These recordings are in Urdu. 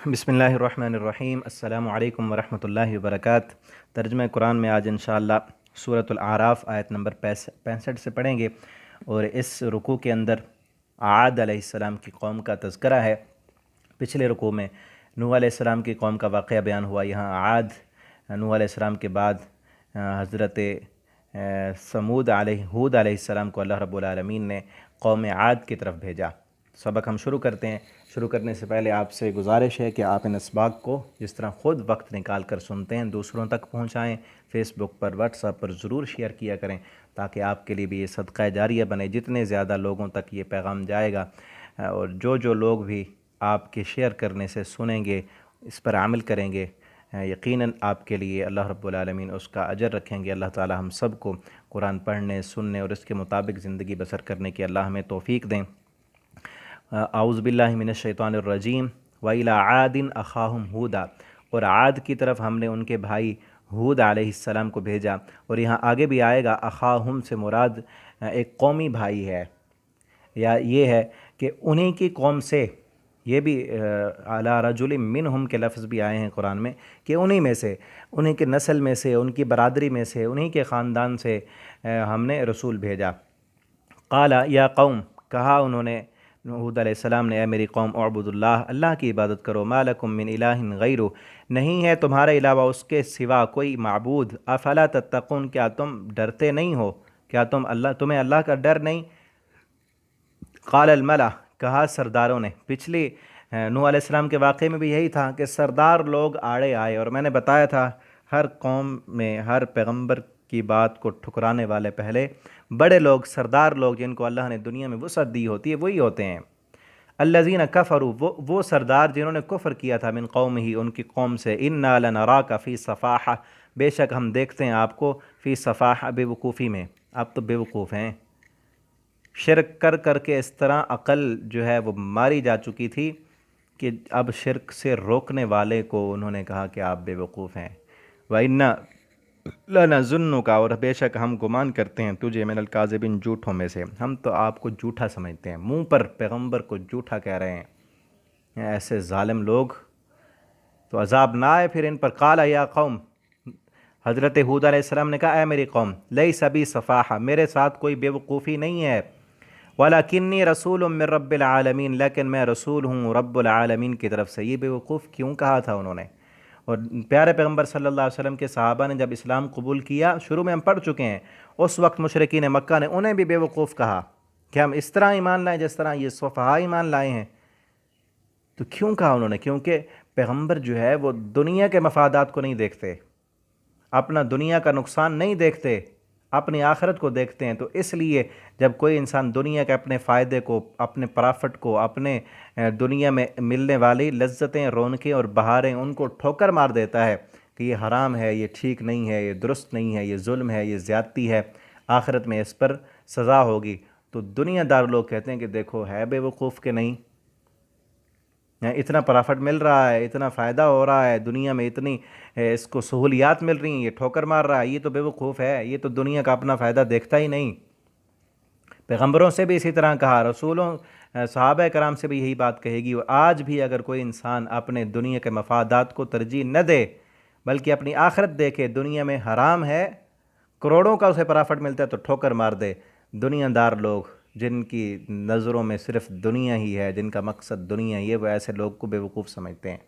بسم اللہ الرحمن الرحیم۔ السلام علیکم ورحمۃ اللہ وبرکاتہ۔ ترجمہ قرآن میں آج انشاءاللہ سورۃ الاعراف آیت نمبر 65 سے پڑھیں گے، اور اس رکوع کے اندر عاد علیہ السلام کی قوم کا تذکرہ ہے۔ پچھلے رکوع میں نوح علیہ السلام کی قوم کا واقعہ بیان ہوا، یہاں عاد نوح علیہ السلام کے بعد حضرت ہود علیہ السلام کو اللہ رب العالمین نے قوم عاد کی طرف بھیجا۔ سبق ہم شروع کرتے ہیں۔ شروع کرنے سے پہلے آپ سے گزارش ہے کہ آپ ان اسباق کو جس طرح خود وقت نکال کر سنتے ہیں دوسروں تک پہنچائیں، فیس بک پر، واٹس ایپ پر ضرور شیئر کیا کریں تاکہ آپ کے لیے بھی یہ صدقہ جاریہ بنے۔ جتنے زیادہ لوگوں تک یہ پیغام جائے گا اور جو لوگ بھی آپ کے شیئر کرنے سے سنیں گے، اس پر عمل کریں گے، یقیناً آپ کے لیے اللہ رب العالمین اس کا اجر رکھیں گے۔ اللہ تعالی ہم سب کو قرآن پڑھنے، سننے اور اس کے مطابق زندگی بسر کرنے کی اللہ ہمیں توفیق دیں۔ اعوذ باللہ من الشیطان الرجیم۔ وَإِلَىٰ عَادٍ أَخَاهُمْ هُودًا، اور عاد کی طرف ہم نے ان کے بھائی ہود علیہ السلام کو بھیجا۔ اور یہاں آگے بھی آئے گا اخاہم سے مراد ایک قومی بھائی ہے، یا یہ ہے کہ انہی کی قوم سے، یہ بھی علی رجل منہم کے لفظ بھی آئے ہیں قرآن میں کہ انہی میں سے، انہی کے نسل میں سے، ان کی برادری میں سے، انہی کے خاندان سے ہم نے رسول بھیجا۔ قال یا قوم، کہا انہوں نے ہود علیہ السلام نے، اے میری قوم، اعبدوا اللہ، اللہ کی عبادت کرو، ما لکم من الہ غیرہ، نہیں ہے تمہارے علاوہ اس کے سوا کوئی معبود، افلا تتقون، کیا تم ڈرتے نہیں ہو، کیا تمہیں اللہ کا ڈر نہیں؟ قال الملا، کہا سرداروں نے۔ پچھلی نوح علیہ السلام کے واقعے میں بھی یہی تھا کہ سردار لوگ آڑے آئے، اور میں نے بتایا تھا ہر قوم میں ہر پیغمبر کی بات کو ٹھکرانے والے پہلے بڑے لوگ، سردار لوگ، جن کو اللہ نے دنیا میں وسعت دی ہوتی ہے، وہی ہوتے ہیں۔ الذین کفروا، وہ سردار جنہوں نے کفر کیا تھا، من قوم ہی، ان کی قوم سے، انا لنراک فی صفاحہ، بے شک ہم دیکھتے ہیں آپ کو فی صفاحہ، بے وقوفی میں، آپ تو بے وقوف ہیں۔ شرک کر کر کے اس طرح عقل جو ہے وہ ماری جا چکی تھی کہ اب شرک سے روکنے والے کو انہوں نے کہا کہ آپ بے وقوف ہیں۔ وَإِنَّا لَنَظُنُّكَ، اور بے شک ہم گمان کرتے ہیں تجھے، من الکاذبین، جھوٹوں میں سے، ہم تو آپ کو جھوٹا سمجھتے ہیں، منہ پر پیغمبر کو جھوٹا کہہ رہے ہیں۔ ایسے ظالم لوگ تو عذاب نہ آئے پھر ان پر۔ قال یا قوم، حضرت ہود علیہ السلام نے کہا، اے میری قوم، لیس بی صفاحہ، میرے ساتھ کوئی بے وقوفی نہیں ہے، وَلَكِنِّي رَسُولٌ مِّن رَّبِّ الْعَالَمِينَ، لیکن میں رسول ہوں رب العالمین کی طرف سے۔ یہ بے وقوف کیوں کہا تھا انہوں نے؟ اور پیارے پیغمبر صلی اللہ علیہ وسلم کے صحابہ نے جب اسلام قبول کیا، شروع میں ہم پڑھ چکے ہیں، اس وقت مشرکین مکہ نے انہیں بھی بے وقوف کہا کہ ہم اس طرح ایمان لائیں جس طرح یہ صفحاء ایمان لائے ہیں۔ تو کیوں کہا انہوں نے؟ کیونکہ پیغمبر جو ہے وہ دنیا کے مفادات کو نہیں دیکھتے، اپنا دنیا کا نقصان نہیں دیکھتے، اپنی آخرت کو دیکھتے ہیں۔ تو اس لیے جب کوئی انسان دنیا کے اپنے فائدے کو، اپنے پرافٹ کو، اپنے دنیا میں ملنے والی لذتیں، رونقیں اور بہاریں، ان کو ٹھوکر مار دیتا ہے کہ یہ حرام ہے، یہ ٹھیک نہیں ہے، یہ درست نہیں ہے، یہ ظلم ہے، یہ زیادتی ہے، آخرت میں اس پر سزا ہوگی، تو دنیا دار لوگ کہتے ہیں کہ دیکھو ہے بے وقوف کہ نہیں، اتنا پرافٹ مل رہا ہے، اتنا فائدہ ہو رہا ہے دنیا میں، اتنی اس کو سہولیات مل رہی ہیں، یہ ٹھوکر مار رہا ہے، یہ تو بے وقوف ہے، یہ تو دنیا کا اپنا فائدہ دیکھتا ہی نہیں۔ پیغمبروں سے بھی اسی طرح کہا، رسولوں، صحابہ کرام سے بھی یہی بات کہے گی۔ آج بھی اگر کوئی انسان اپنے دنیا کے مفادات کو ترجیح نہ دے بلکہ اپنی آخرت دیکھے، دنیا میں حرام ہے، کروڑوں کا اسے پرافٹ ملتا ہے تو ٹھوکر مار دے۔ دنیا دار لوگ جن کی نظروں میں صرف دنیا ہی ہے، جن کا مقصد دنیا ہی ہے، وہ ایسے لوگ کو بے وقوف سمجھتے ہیں۔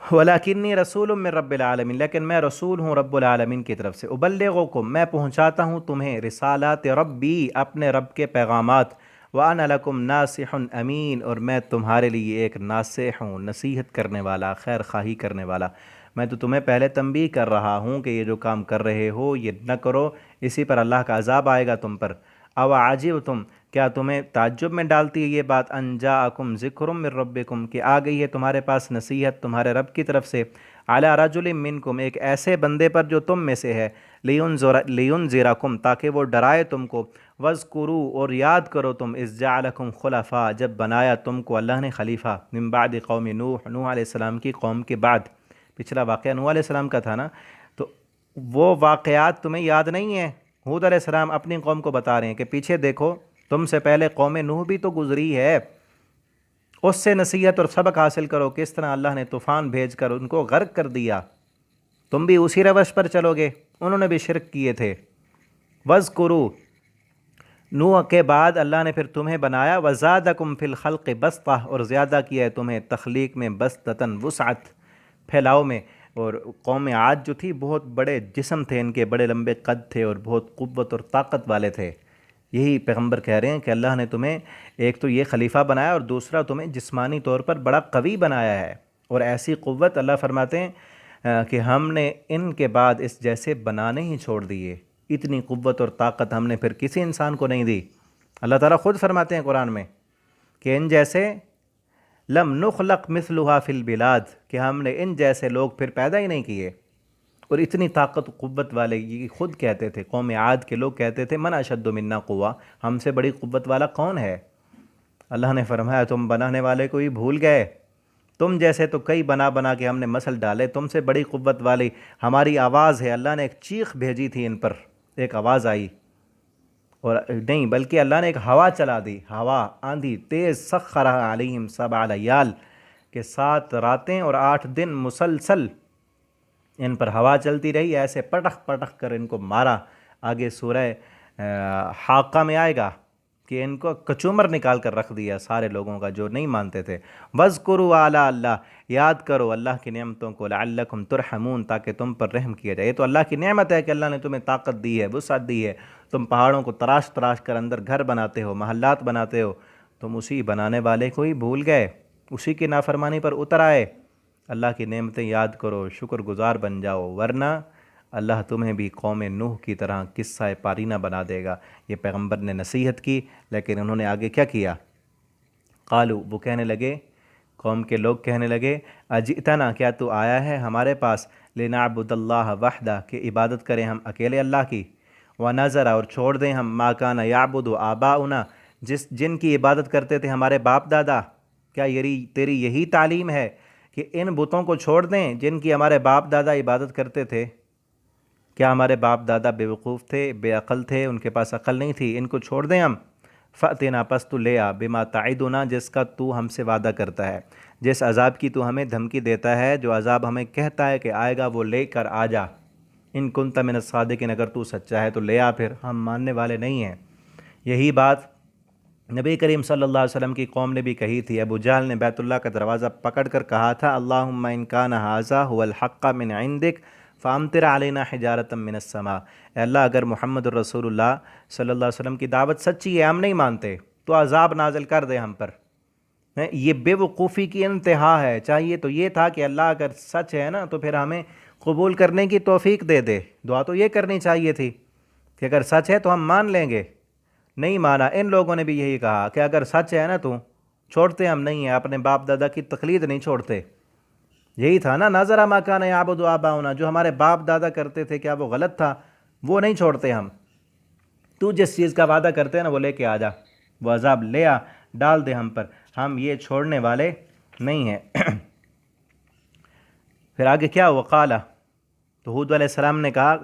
وَلَكِنِّي رَسُولٌ مِّن رَّبِّ الْعَالَمِينَ، لیکن میں رسول ہوں رب العالمین کی طرف سے۔ أُبَلِّغُكُم، میں پہنچاتا ہوں تمہیں، رسالات ربی، اپنے رب کے پیغامات، وَأَنَا لَكُمْ نَاصِحٌ أَمِينٌ، اور میں تمہارے لیے ایک ناصح ہوں، نصیحت کرنے والا، خیر خواہی کرنے والا۔ میں تو تمہیں پہلے تنبیہ کر رہا ہوں کہ یہ جو کام کر رہے ہو یہ نہ کرو، اسی پر اللہ کا عذاب آئے گا تم پر۔ او عجبتم، کیا تمہیں تعجب میں ڈالتی ہے یہ بات، ان جاءکم ذکر من ربکم، کہ آ گئی ہے تمہارے پاس نصیحت تمہارے رب کی طرف سے، علی رجل منکم، ایک ایسے بندے پر جو تم میں سے ہے، لینذرکم، تاکہ وہ ڈرائے تم کو، واذکروا، اور یاد کرو تم، اذ جعلکم خلفاء، جب بنایا تم کو اللہ نے خلیفہ، من بعد قوم نوح، نوح علیہ السلام کی قوم کے بعد۔ پچھلا واقعہ نوح علیہ السلام کا تھا نا، تو وہ واقعات تمہیں یاد نہیں ہیں؟ ہود علیہ السلام اپنی قوم کو بتا رہے ہیں کہ پیچھے دیکھو، تم سے پہلے قوم نوح بھی تو گزری ہے، اس سے نصیحت اور سبق حاصل کرو کس طرح اللہ نے طوفان بھیج کر ان کو غرق کر دیا، تم بھی اسی روش پر چلو گے، انہوں نے بھی شرک کیے تھے۔ وَاذْكُرُوا، نوح کے بعد اللہ نے پھر تمہیں بنایا، وَزَادَكُمْ فِي الْخَلْقِ بَسْطَةً، اور زیادہ کیا ہے تمہیں تخلیق میں، بسطتاً وسعت، پھیلاؤ میں۔ اور قوم عاد جو تھی بہت بڑے جسم تھے، ان کے بڑے لمبے قد تھے اور بہت قوت اور طاقت والے تھے۔ یہی پیغمبر کہہ رہے ہیں کہ اللہ نے تمہیں ایک تو یہ خلیفہ بنایا اور دوسرا تمہیں جسمانی طور پر بڑا قوی بنایا ہے، اور ایسی قوت اللہ فرماتے ہیں کہ ہم نے ان کے بعد اس جیسے بنانے ہی چھوڑ دیے، اتنی قوت اور طاقت ہم نے پھر کسی انسان کو نہیں دی۔ اللہ تعالیٰ خود فرماتے ہیں قرآن میں کہ ان جیسے لم نخلق مثلها فی البلاد، کہ ہم نے ان جیسے لوگ پھر پیدا ہی نہیں کیے، اور اتنی طاقت قوت والے یہ خود کہتے تھے، قوم عاد کے لوگ کہتے تھے من اشد منا قوہ، ہم سے بڑی قوت والا کون ہے؟ اللہ نے فرمایا تم بنانے والے کو ہی بھول گئے، تم جیسے تو کئی بنا بنا کے ہم نے مثل ڈالے، تم سے بڑی قوت والی ہماری آواز ہے۔ اللہ نے ایک چیخ بھیجی تھی ان پر، ایک آواز آئی، اور نہیں بلکہ اللہ نے ایک ہوا چلا دی، ہوا آندھی تیز، سخر علیہم 7 لیال، کہ 7 راتیں اور 8 دن مسلسل ان پر ہوا چلتی رہی، ایسے پٹخ پٹخ کر ان کو مارا۔ آگے سورہ حاقہ میں آئے گا کہ ان کو کچومر نکال کر رکھ دیا سارے لوگوں کا جو نہیں مانتے تھے۔ وَاذْكُرُوا آلاء اللہ، یاد کرو اللہ کی نعمتوں کو، لعلکم ترحمون، تاکہ تم پر رحم کیا جائے۔ یہ تو اللہ کی نعمت ہے کہ اللہ نے تمہیں طاقت دی ہے، وسعت دی ہے، تم پہاڑوں کو تراش تراش کر اندر گھر بناتے ہو، محلات بناتے ہو، تم اسی بنانے والے کو ہی بھول گئے، اسی کی نافرمانی پر اتر آئے۔ اللہ کی نعمتیں یاد کرو، شکر گزار بن جاؤ، ورنہ اللہ تمہیں بھی قوم نوح کی طرح قصہ پارینہ بنا دے گا۔ یہ پیغمبر نے نصیحت کی، لیکن انہوں نے آگے کیا کیا؟ قالو، وہ کہنے لگے، قوم کے لوگ کہنے لگے، اجئتنا، کیا تو آیا ہے ہمارے پاس، لنعبد اللہ وحدہ، کہ عبادت کریں ہم اکیلے اللہ کی، ونذر، اور چھوڑ دیں ہم ما کان یعبد آباؤنا، جن کی عبادت کرتے تھے ہمارے باپ دادا۔ کیا تیری یہی تعلیم ہے کہ ان بتوں کو چھوڑ دیں جن کی ہمارے باپ دادا عبادت کرتے تھے؟ کیا ہمارے باپ دادا بے وقوف تھے، بے عقل تھے، ان کے پاس عقل نہیں تھی؟ ان کو چھوڑ دیں ہم؟ فَأْتِنَا، پس تو لے آ، بما تعدنا، جس کا تو ہم سے وعدہ کرتا ہے، جس عذاب کی تو ہمیں دھمکی دیتا ہے، جو عذاب ہمیں کہتا ہے کہ آئے گا وہ لے کر آ جا۔ ان کنت من الصادقین، اگر تو سچا ہے تو لے آ، پھر ہم ماننے والے نہیں ہیں۔ یہی بات نبی کریم صلی اللہ علیہ وسلم کی قوم نے بھی کہی تھی۔ ابو جہل نے بیت اللہ کا دروازہ پکڑ کر کہا تھا، اللہم ان کان ھذا ھو الحق من عندک فامطر علینا حجارۃ من السماء، اے اللہ اگر محمد الرسول اللہ صلی اللہ علیہ وسلم کی دعوت سچی ہے، ہم نہیں مانتے، تو عذاب نازل کر دے ہم پر۔ یہ بے وقوفی کی انتہا ہے۔ چاہیے تو یہ تھا کہ اللہ اگر سچ ہے نا تو پھر ہمیں قبول کرنے کی توفیق دے دے، دعا تو یہ کرنی چاہیے تھی کہ اگر سچ ہے تو ہم مان لیں گے۔ نہیں مانا، ان لوگوں نے بھی یہی کہا کہ اگر سچ ہے نا تو چھوڑتے ہم نہیں ہیں، اپنے باپ دادا کی تقلید نہیں چھوڑتے۔ یہی تھا نا، نظر ما کان یعبد آباؤنا، جو ہمارے باپ دادا کرتے تھے کیا وہ غلط تھا؟ وہ نہیں چھوڑتے ہم۔ تو جس چیز کا وعدہ کرتے ہیں نا وہ لے کے آ جا، وہ عذاب لے آ، ڈال دے ہم پر، ہم یہ چھوڑنے والے نہیں ہیں۔ پھر آگے کیا ہوا؟ قالا، تو ہود علیہ السلام نے کہا،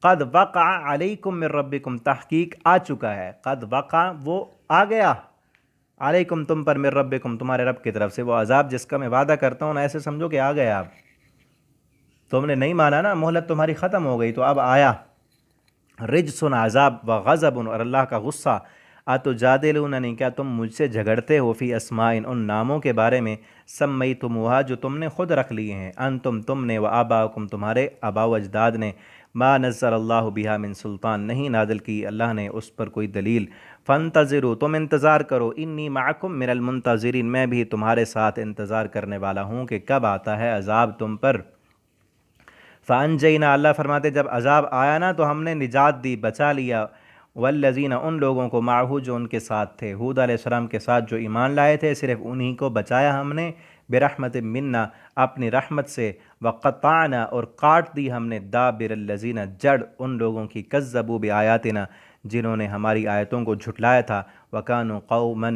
قد وقع علیکم من ربکم، تحقیق آ چکا ہے، قد وقع، وہ آ گیا، علیکم، تم پر، من ربکم، تمہارے رب کی طرف سے، وہ عذاب جس کا میں وعدہ کرتا ہوں نا، ایسے سمجھو کہ آ گیا اب۔ تم نے نہیں مانا نا، مہلت تمہاری ختم ہو گئی تو اب آیا۔ رجس، عذاب، و غضب، اور اللہ کا غصہ۔ اتجادلوننی، کیا تم مجھ سے جھگڑتے ہو، فی اسماء، ان ناموں کے بارے میں، سمیتموہا، جو تم نے خود رکھ لیے ہیں، تم نے، و آباؤکم، تمہارے آباء و اجداد نے، ما نزل اللہ بہا من سلطان، نہیں نازل کی اللہ نے اس پر کوئی دلیل۔ فانتظروا، تم انتظار کرو، انی معکم من المنتظرین، میں بھی تمہارے ساتھ انتظار کرنے والا ہوں کہ کب آتا ہے عذاب تم پر۔ فانجینا، اللہ فرماتے جب عذاب آیا نا تو ہم نے نجات دی، بچا لیا، والذین، ان لوگوں کو، معہو، جو ان کے ساتھ تھے، ہود علیہ السلام کے ساتھ جو ایمان لائے تھے، صرف انہی کو بچایا ہم نے، برحمت منا، اپنی رحمت سے، وقطعنا، اور کاٹ دی ہم نے، دابر الذین، جڑ ان لوگوں کی، کذبوا بآیاتنا، جنہوں نے ہماری آیتوں کو جھٹلایا تھا، وکانوا قوما،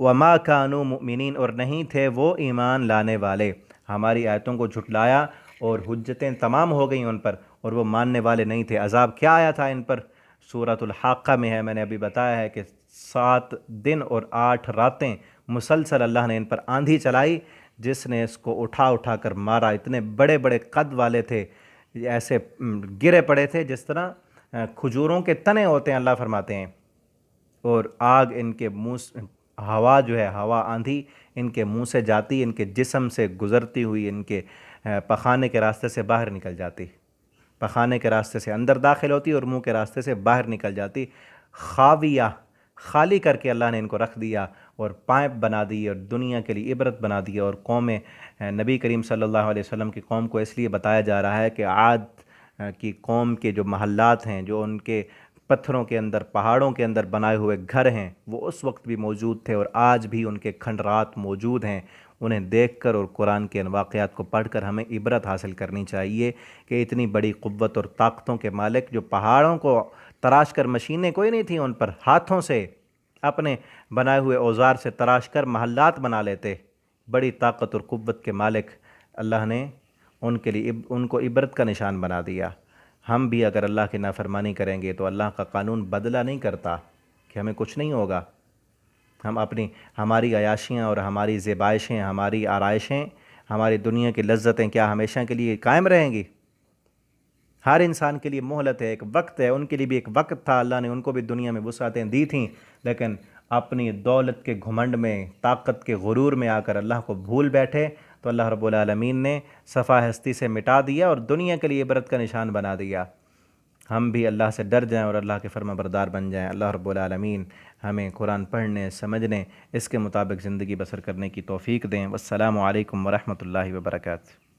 وما کانوا مؤمنین، اور نہیں تھے وہ ایمان لانے والے، ہماری آیتوں کو جھٹلایا اور حجتیں تمام ہو گئیں ان پر، اور وہ ماننے والے نہیں تھے۔ عذاب کیا آیا تھا ان پر؟ سورۃ الحاقہ میں ہے، میں نے ابھی بتایا ہے کہ 7 دن اور 8 راتیں مسلسل اللہ نے ان پر آندھی چلائی، جس نے اس کو اٹھا اٹھا کر مارا۔ اتنے بڑے بڑے قد والے تھے، ایسے گرے پڑے تھے جس طرح کھجوروں کے تنے ہوتے ہیں، اللہ فرماتے ہیں۔ اور آگ ان کے منہ، ہوا جو ہے، ہوا آندھی ان کے منہ سے جاتی، ان کے جسم سے گزرتی ہوئی ان کے پخانے کے راستے سے باہر نکل جاتی، پخانے کے راستے سے اندر داخل ہوتی اور منہ کے راستے سے باہر نکل جاتی۔ خاویہ، خالی کر کے اللہ نے ان کو رکھ دیا اور پائپ بنا دی اور دنیا کے لیے عبرت بنا دی۔ اور قوم نبی کریم صلی اللہ علیہ وسلم کی قوم کو اس لیے بتایا جا رہا ہے کہ عاد کی قوم کے جو محلات ہیں، جو ان کے پتھروں کے اندر، پہاڑوں کے اندر بنائے ہوئے گھر ہیں، وہ اس وقت بھی موجود تھے اور آج بھی ان کے کھنڈرات موجود ہیں۔ انہیں دیکھ کر اور قرآن کے ان واقعات کو پڑھ کر ہمیں عبرت حاصل کرنی چاہیے کہ اتنی بڑی قوت اور طاقتوں کے مالک، جو پہاڑوں کو تراش کر، مشینیں کوئی نہیں تھیں ان پر، ہاتھوں سے اپنے بنائے ہوئے اوزار سے تراش کر محلات بنا لیتے، بڑی طاقت اور قوت کے مالک اللہ نے ان کے لیے ان کو عبرت کا نشان بنا دیا۔ ہم بھی اگر اللہ کی نافرمانی کریں گے تو اللہ کا قانون بدلہ نہیں کرتا کہ ہمیں کچھ نہیں ہوگا۔ ہم ہماری عیاشیاں اور ہماری زیبائشیں، ہماری آرائشیں، ہماری دنیا کی لذتیں کیا ہمیشہ کے لیے قائم رہیں گی؟ ہر انسان کے لیے مہلت ہے، ایک وقت ہے۔ ان کے لیے بھی ایک وقت تھا، اللہ نے ان کو بھی دنیا میں وسعتیں دی تھیں، لیکن اپنی دولت کے گھمنڈ میں، طاقت کے غرور میں آ کر اللہ کو بھول بیٹھے تو اللہ رب العالمین نے صفا ہستی سے مٹا دیا اور دنیا کے لیے عبرت کا نشان بنا دیا۔ ہم بھی اللہ سے ڈر جائیں اور اللہ کے فرما بردار بن جائیں۔ اللہ رب العالمین ہمیں قرآن پڑھنے، سمجھنے، اس کے مطابق زندگی بسر کرنے کی توفیق دیں۔ والسلام علیکم ورحمۃ اللہ وبرکاتہ۔